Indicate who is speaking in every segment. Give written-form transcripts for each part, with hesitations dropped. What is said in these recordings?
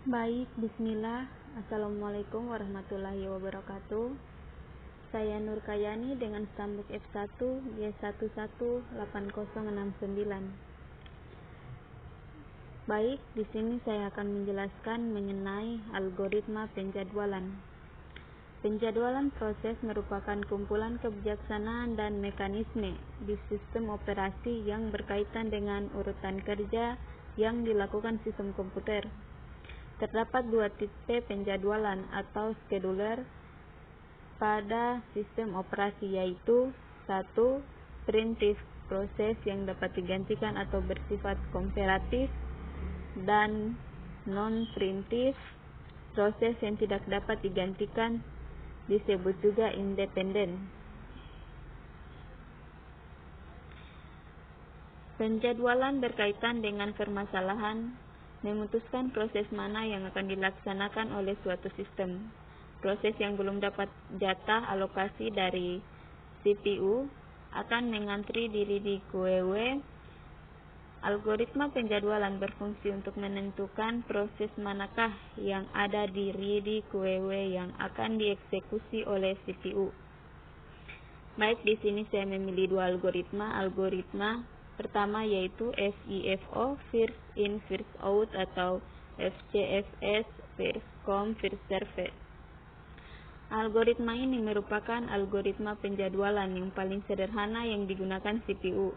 Speaker 1: Baik, bismillah. Assalamualaikum warahmatullahi wabarakatuh. Saya Nur Kayani dengan stambuk F1 Y118069. Baik, di sini saya akan menjelaskan mengenai algoritma penjadwalan. Penjadwalan proses merupakan kumpulan kebijaksanaan dan mekanisme di sistem operasi yang berkaitan dengan urutan kerja yang dilakukan sistem komputer. Terdapat dua tipe penjadwalan atau scheduler pada sistem operasi, yaitu 1. Preemptive, proses yang dapat digantikan atau bersifat komparatif, dan non-preemptive, proses yang tidak dapat digantikan, disebut juga independen. Penjadwalan berkaitan dengan permasalahan memutuskan proses mana yang akan dilaksanakan oleh suatu sistem. Proses yang belum dapat jatah alokasi dari CPU akan mengantri di RIDI QEW. Algoritma penjadwalan berfungsi untuk menentukan proses manakah yang ada di RIDI QEW yang akan dieksekusi oleh CPU. Baik, di sini saya memilih dua algoritma. Algoritma pertama yaitu FIFO, First In First Out, atau FCFS, First Come First Served. Algoritma ini merupakan algoritma penjadwalan yang paling sederhana yang digunakan CPU.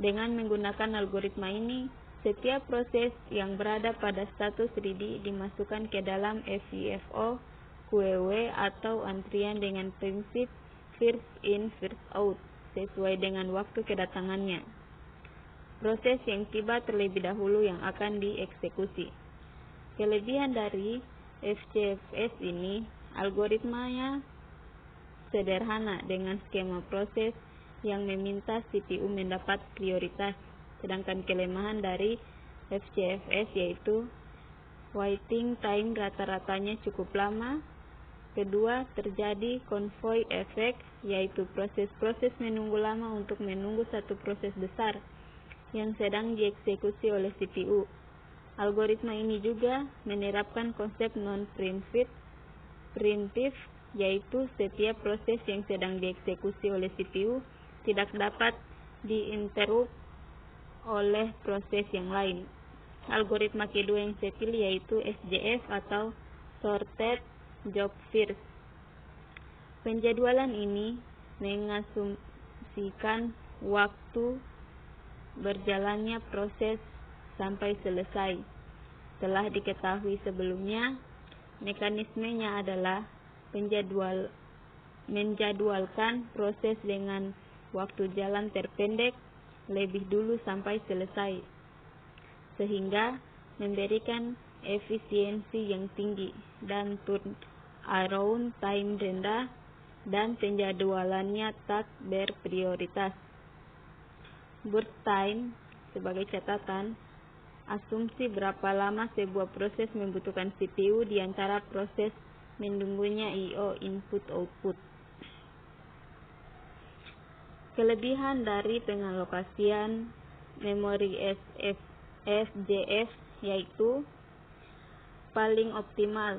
Speaker 1: Dengan menggunakan algoritma ini, setiap proses yang berada pada status RIDI dimasukkan ke dalam FIFO QEW atau antrian dengan prinsip First In First Out sesuai dengan waktu kedatangannya. Proses yang tiba terlebih dahulu yang akan dieksekusi. Kelebihan dari FCFS ini, algoritmanya sederhana dengan skema proses yang meminta CPU mendapat prioritas. Sedangkan kelemahan dari FCFS yaitu waiting time rata-ratanya cukup lama. Kedua, terjadi convoy effect, yaitu proses-proses menunggu lama untuk menunggu satu proses besar yang sedang dieksekusi oleh CPU. Algoritma ini juga menerapkan konsep non-preemptive, yaitu setiap proses yang sedang dieksekusi oleh CPU tidak dapat diinterrupt oleh proses yang lain. Algoritma kedua yang saya pilih yaitu SJF atau Sorted Job First. Penjadwalan ini mengasumsikan waktu berjalannya proses sampai selesai. Telah diketahui sebelumnya, mekanismenya adalah menjadwalkan proses dengan waktu jalan terpendek lebih dulu sampai selesai, sehingga memberikan efisiensi yang tinggi dan turnaround time rendah, dan penjadwalannya tak berprioritas. Burst time sebagai catatan, asumsi berapa lama sebuah proses membutuhkan CPU di antara proses menunggunya I/O input-output. Kelebihan dari pengalokasian memori SJF yaitu paling optimal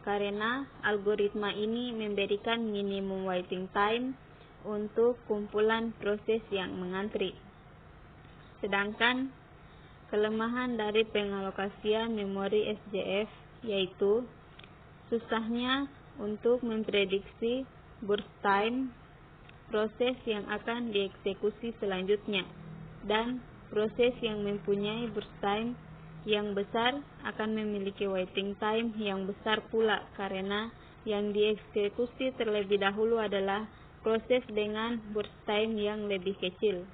Speaker 1: karena algoritma ini memberikan minimum waiting time untuk kumpulan proses yang mengantri. Sedangkan kelemahan dari pengalokasian memori SJF yaitu susahnya untuk memprediksi burst time proses yang akan dieksekusi selanjutnya, dan proses yang mempunyai burst time yang besar akan memiliki waiting time yang besar pula karena yang dieksekusi terlebih dahulu adalah proses dengan burst time yang lebih kecil.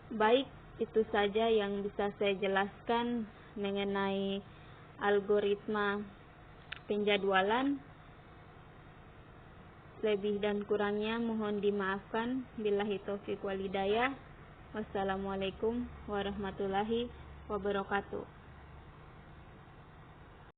Speaker 1: Baik, itu saja yang bisa saya jelaskan mengenai algoritma penjadwalan. Lebih dan kurangnya mohon dimaafkan. Billahi taufiq wal hidayah. Wassalamualaikum warahmatullahi wabarakatuh.